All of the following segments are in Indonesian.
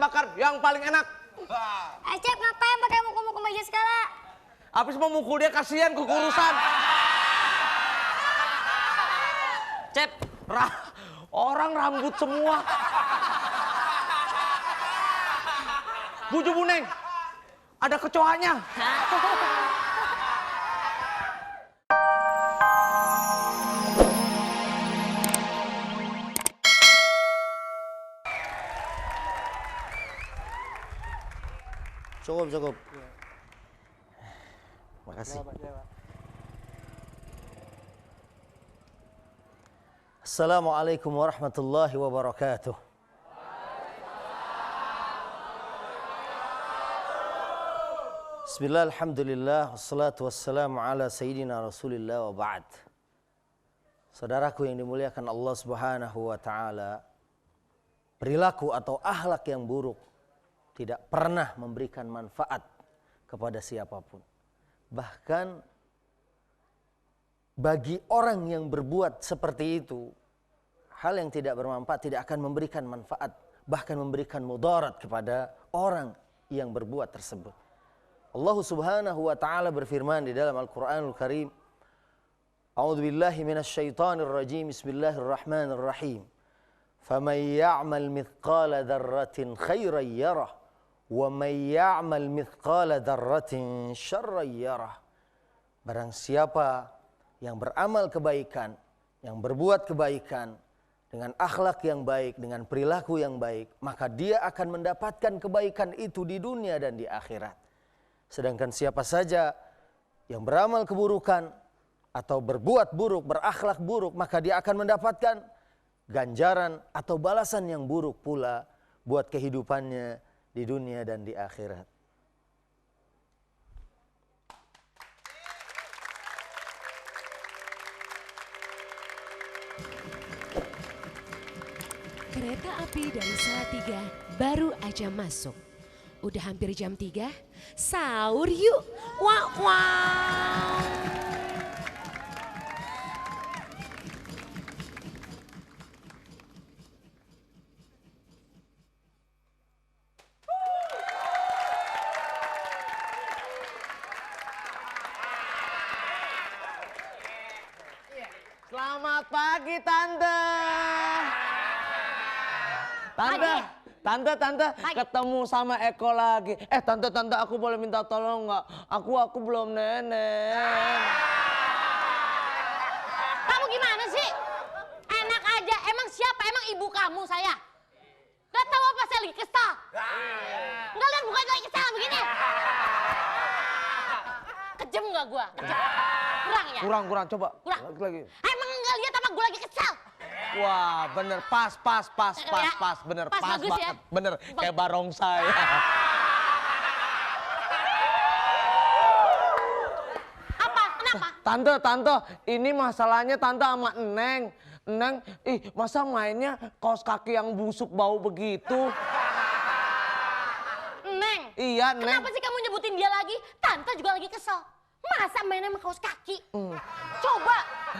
bakar yang paling enak. Cep ngapain pakai mukul-mukul meja segala? Habis mau mukul dia kasihan kekurusan. Cep, orang rambut semua. Buju Buneng, ada kecoanya. Cukup. Makasih. Assalamualaikum warahmatullahi wabarakatuh. Bismillah, alhamdulillah, wassalatu wassalamu ala sayyidina rasulillah wa ba'd. Saudaraku yang dimuliakan Allah subhanahu wa ta'ala, perilaku atau akhlak yang buruk tidak pernah memberikan manfaat kepada siapapun. Bahkan bagi orang yang berbuat seperti itu, hal yang tidak bermanfaat tidak akan memberikan manfaat, bahkan memberikan mudarat kepada orang yang berbuat tersebut. Allah subhanahu wa ta'ala berfirman di dalam Al-Quranul Karim, A'udzu billahi minasyaitonir rajim, bismillahirrahmanirrahim. Faman ya'mal mithqala dzarratin khairan yarah wa may ya'mal mithqala dzarratin syarran yarah. Barang siapa yang beramal kebaikan, yang berbuat kebaikan dengan akhlak yang baik, dengan perilaku yang baik, maka dia akan mendapatkan kebaikan itu di dunia dan di akhirat. Sedangkan siapa saja yang beramal keburukan atau berbuat buruk, berakhlak buruk, maka dia akan mendapatkan ganjaran atau balasan yang buruk pula buat kehidupannya di dunia dan di akhirat. Kereta api dari Salatiga baru aja masuk. Udah hampir jam 3, sahur yuk. Wow. Selamat pagi, Tante. Tante, ketemu sama Eko lagi. Tante, aku boleh minta tolong nggak? Aku belum nenek. Kamu gimana sih? Enak aja, emang siapa? Emang ibu kamu saya? Gak tahu apa saya lagi kesal? Nggak lihat bukan lagi kesal begini? Kejem nggak gua? Kejem. Kurang ya? Kurang, coba. Kurang. Lagi. Emang nggak lihat apa gua lagi kesal? Wah, bener, pas, bener, Pas, pas bagus banget, ya? bener, kayak barongsai. Apa? Kenapa? Tante, ini masalahnya Tante sama Neng. Neng, masa mainnya kaos kaki yang busuk bau begitu? Neng. Iya, Neng. Kenapa sih kamu nyebutin dia lagi? Tante juga lagi kesel. Masa mainnya sama kaos kaki? Coba.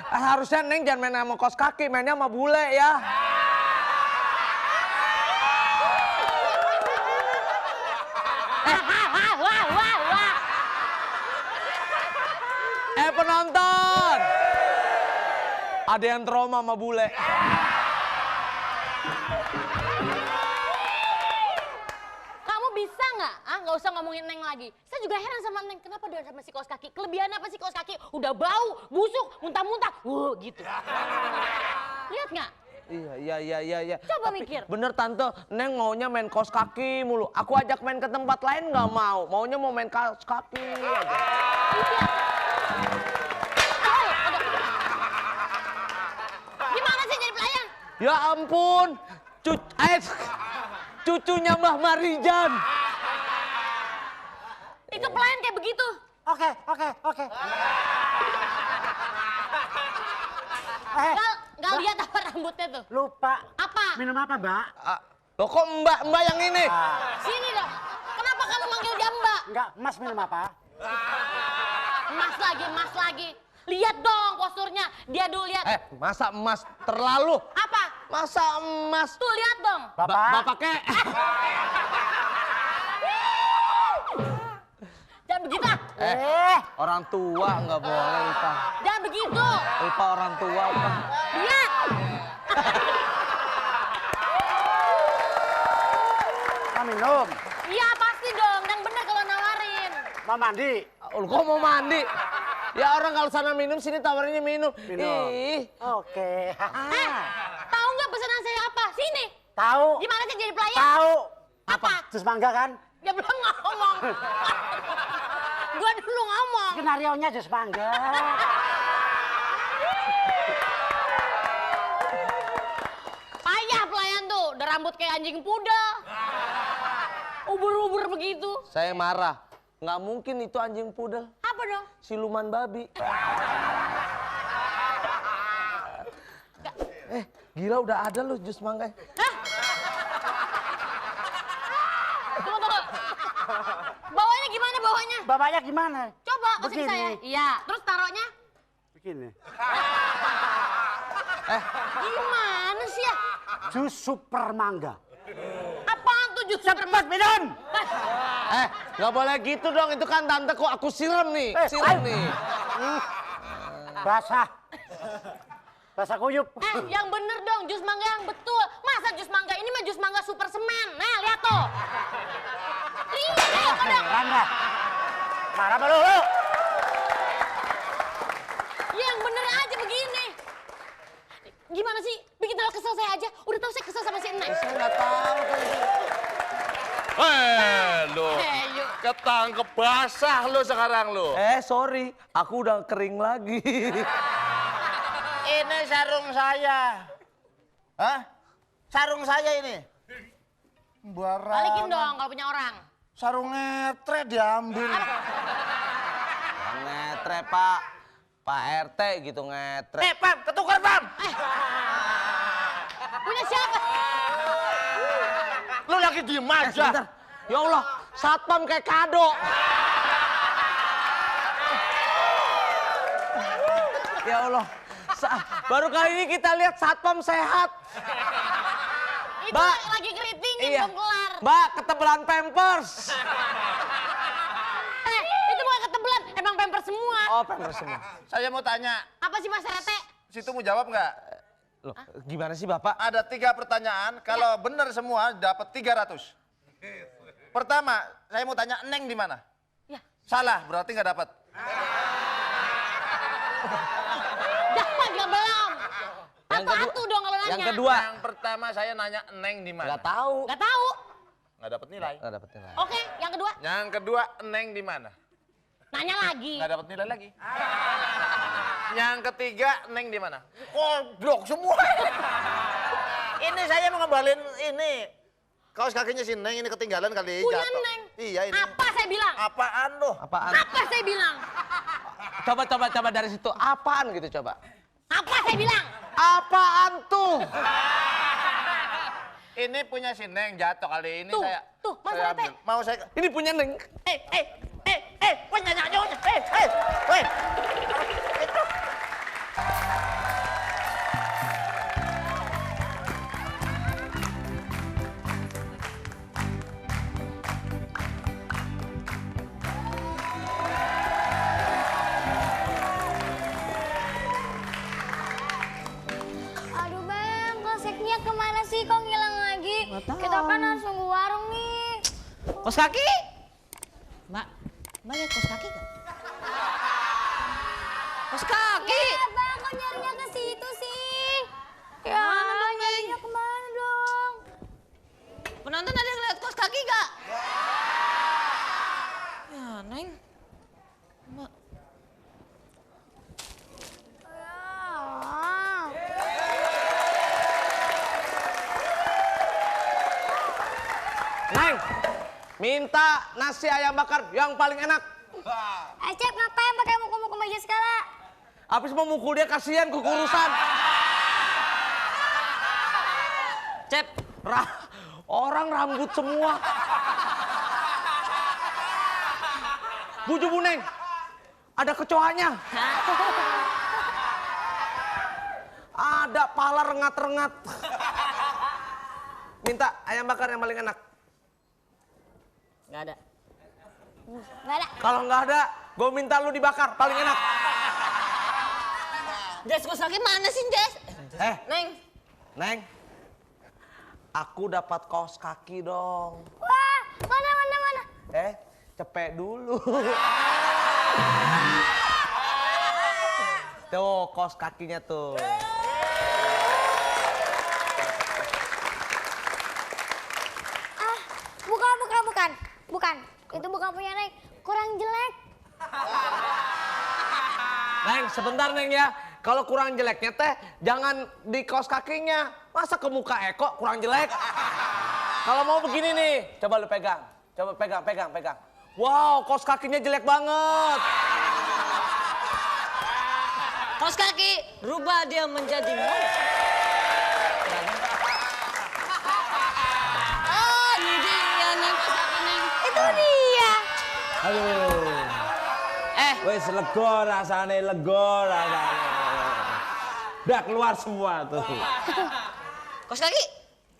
Harusnya Neng jangan main sama kaos kaki, mainnya sama bule ya. Wah. Penonton, ada yang trauma sama bule. Kamu bisa nggak? Nggak usah ngomongin Neng lagi. Saya juga heran sama Neng. Kenapa dia sama si kaos kaki? Kelebihan apa sih kaos kaki? Udah bau, busuk, muntah-muntah. Gitu. Lihat nggak? Iya. Coba mikir. Bener Tante, Neng maunya main kaos kaki mulu. Aku ajak main ke tempat lain nggak mau. Maunya mau main kaos kaki aja. Iya. Gimana sih jadi pelayan? Ya ampun, cucunya Mbah Marijan. Itu pelayan kayak begitu. Oke. Nggak lihat apa rambutnya tuh? Lupa. Apa? Minum apa, Mbak? Loh kok Mbak yang ini? Sini dong. Kenapa kamu manggil dia Mbak? Enggak, Mas minum apa? Mas lagi. Lihat dong posturnya. Dia dulu lihat. Masa emas terlalu? Apa? Masa emas? Tuh lihat dong. Bapak kek. Jangan begitu. Orang tua nggak boleh, Pak. Jangan begitu. Pak orang tua, Pak. Lihat. Mau minum? Iya pasti dong. Yang bener kalau nawarin. Mau mandi? Lu kok mau mandi? Ya orang kalau sana minum, sini tawarinnya minum. Minum. Ih. Oke. Tahu nggak pesanan saya apa? Sini. Tahu? Gimana sih jadi pelayan? Tahu. Apa? Jus mangga kan? Ya belum ngomong. Gua dulu ngomong. Skenario-nya jus mangga. Payah pelayan tuh, udah rambut kayak anjing pudel. Ubur-ubur begitu. Saya marah. Nggak mungkin itu anjing pudel. Apa dong? Siluman babi. Gila udah ada loh jus mangga. Tunggu. Bawanya gimana bawanya? Bapaknya gimana? Coba kasih Begini. saya. Iya, terus taruhnya? Begini. Gimana sih ya? Jus super mangga. Apaan tuh jus Cepat minum! Nggak boleh gitu dong. Itu kan tante kok aku siram nih. Siram nih. Basah. Basah kuyup. Yang bener dong, jus mangga yang betul. Masa jus mangga ini mah jus mangga super semen. Nah, lihat tuh. Lihat dong. Mangga. Marah apa lu? Yang bener aja begini. Gimana sih? Bikin terlalu kesel saya aja. Udah tahu saya kesel sama si Eneng. Saya nggak tahu kan. Lo Yuk. ketangkep basah lo sekarang lo. Sorry. Aku udah kering lagi. Ini sarung saya. Hah? Sarung saya ini. Balikin dong kalau punya orang. Sarung ngetre diambil. Ngetre, Pak. Pak RT gitu ngetre. Pam, ketukar, Pam. Punya siapa? Lo lagi diem aja. Sebentar. Ya Allah, satpam kayak kado. Ya Allah, baru kali ini kita lihat satpam sehat. Itu Mbak. lagi keritingin Iya. belum kelar. Mbak, ketebelan pampers. Itu bukan ketebelan, emang pemper semua. Oh, pampers semua. Saya mau tanya, Apa sih Mas Rete? situ mau jawab nggak? Loh, gimana sih Bapak? Ada 3 pertanyaan, kalau benar semua dapat 300. Pertama, saya mau tanya Neng di mana? Ya. Salah, berarti nggak dapat. Dapat nggak belum? Apa-apa dong kalau nanya. Yang kedua, Yang pertama saya nanya Neng di mana? nggak tahu. Nggak tahu. Nggak dapat nilai. Nggak dapet nilai. Oke, yang kedua. Yang kedua Neng di mana? Nanya lagi. Nggak dapat nilai lagi. Yang ketiga Neng di mana? Goblok semua. Ini saya mau ngembalin ini. Kaos kakinya si Neng ini ketinggalan kali Punya jatuh. Neng. Iya ini. Apa saya bilang? Apaan lo? Apaan? Apa saya bilang? Coba dari situ. Apaan gitu coba? Apa saya bilang? Apaan tuh? Ini punya si Neng jatuh kali ini Tuh, saya. tuh, Mas saya Rete. ambil. Mau saya Ini punya Neng. Woi nanya. Woi. Aduh Bang, koseknya kemana sih? Kok ngilang lagi? Kita kan harus nunggu warung nih. Kos kaki? Mbak lihat kos kaki gak? Kos kaki? Ya Bang, kok nyarinya ke situ sih? Ya, dong, nyarinya kemana dong? Penonton ada yang lihat kos kaki gak? Ya, Neng. Mbak. Ah. Neng, minta nasi ayam bakar yang paling enak. Acep ngapain pakai mukul-mukul meja segala? Habis mau mukul dia kasihan kukurusan. Cep, orang rambut semua. Buju Bu Neng, ada kecoanya. Ada pala rengat-rengat. minta ayam bakar yang paling enak. Nggak ada. Gak ada. Kalau nggak ada, gue minta lu dibakar, paling enak. Jess, kos kaki mana sih, Jess? Neng. Neng, aku dapat kaos kaki dong. Wah, mana. Cepet dulu. Tuh, kaos kakinya tuh. Ah, bukan. Itu bukan punya Neng. Kurang jelek. Neng, sebentar Neng ya. Kalau kurang jeleknya teh, jangan di kaos kakinya. Masa ke muka Eko kurang jelek? Kalau mau begini nih, coba lu pegang. Coba pegang. Wow, kaos kakinya jelek banget. Kos kaki, rubah dia menjadi monster. Oh, ini dia Neng, kos kaki Neng. Itu dia. Aduh. Wes lega rasane. Udah keluar semua tuh. Kos kaki,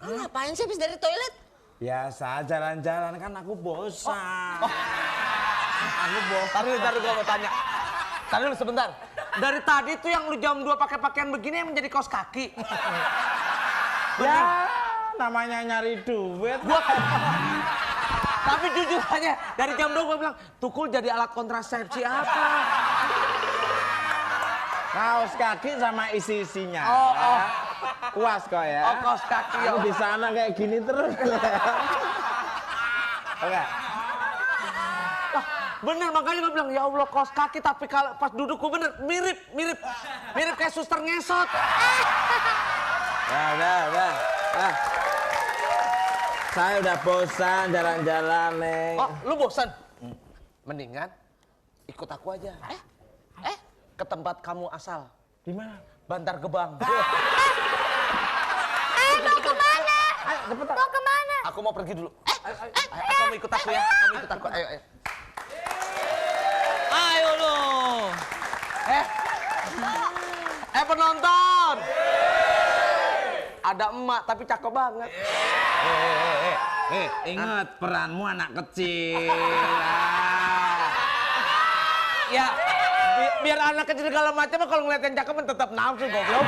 lu ngapain sih habis dari toilet? Biasa jalan-jalan kan aku bosan. Aku bosan. Taruh gua mau tanya. Taruh dulu sebentar. Dari tadi tuh yang lu jam 2 pakai pakaian begini yang menjadi kaos kaki. Ya, namanya nyari duit. Tapi jujur aja, dari jam 2 gua bilang, Tukul jadi alat kontrasepsi apa? Kaos kaki sama isi-isinya. Oh. Puas kok ya. Oh, kaos kaki. Aku di sana kayak gini terus. Oke. Bener, makanya gue bilang, ya Allah kaos kaki, tapi kalau pas duduk gue bener, mirip kayak suster ngesot. Udah. Saya udah bosan jalan-jalan, Neng. Oh, lu bosan? Mendingan ikut aku aja. Ke tempat kamu asal. Di mana? Bantar Gebang. Mau kemana? Mau kemana? Aku mau pergi dulu. Kamu ikut aku ya. Kamu ikut aku. Ayo. Ayo lo. Penonton. Ada emak tapi cakep banget. Ingat peranmu anak kecil. Ya, biar anak kecil segala macam kalau ngeliat yang cakep tetap nafsu goblok.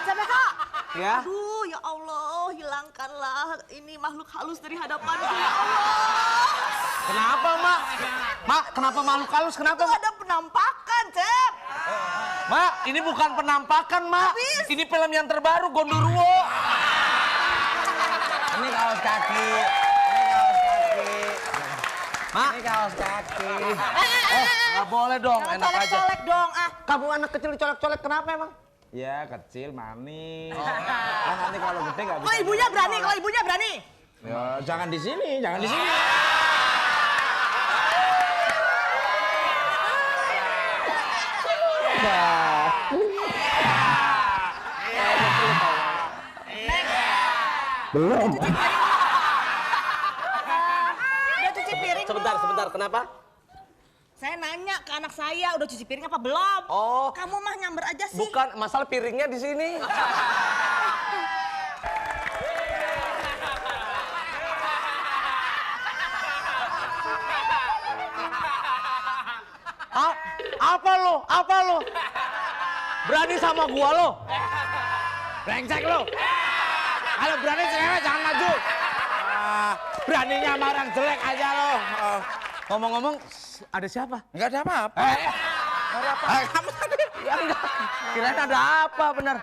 Sampai kak. Ya. Aduh, ya Allah, hilangkanlah ini makhluk halus dari hadapanku, ya Allah. Kenapa, Mak? Mak, kenapa makhluk halus? Kenapa, Itu Mak? ada penampakan, Cep. Mak, ini bukan penampakan, Mak. Ini film yang terbaru, Gondoruo. Ini kaos kaki. Mak, Ini kaos kaki. nggak boleh dong, Jangan enak aja. colek-colek dong, ah. Kamu anak kecil dicolek-colek, kenapa emang? Ya kecil, manis. Kan nanti kalau gede nggak bisa. Kalau ibunya berani. Ya, jangan di sini. Belum. Udah cuci piring Sebentar, kenapa? Saya nanya ke anak saya, udah cuci piring apa belum? Oh. Kamu mah nyamber aja sih. Bukan, masalah piringnya di sini. Apa lo? Berani sama gua lo? Brengsek lu. Kalau berani cewek jangan maju. Beraninya sama orang jelek aja lo. Ngomong-ngomong, ada siapa? Enggak ada apa-apa. Kamu tadi. Ya enggak, kirain ada apa bener.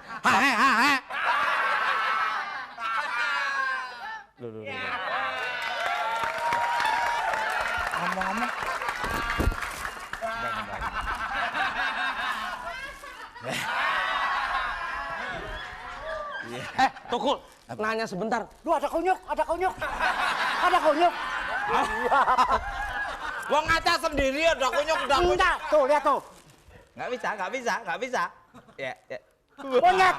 Ngomong-ngomong. Tukul, nanya sebentar. Duh, ada konyok. Gua ngaca sendiri ada kunyuk udah kunyuk. Enggak, tuh lihat tuh. Nggak bisa. Ya. Monyet.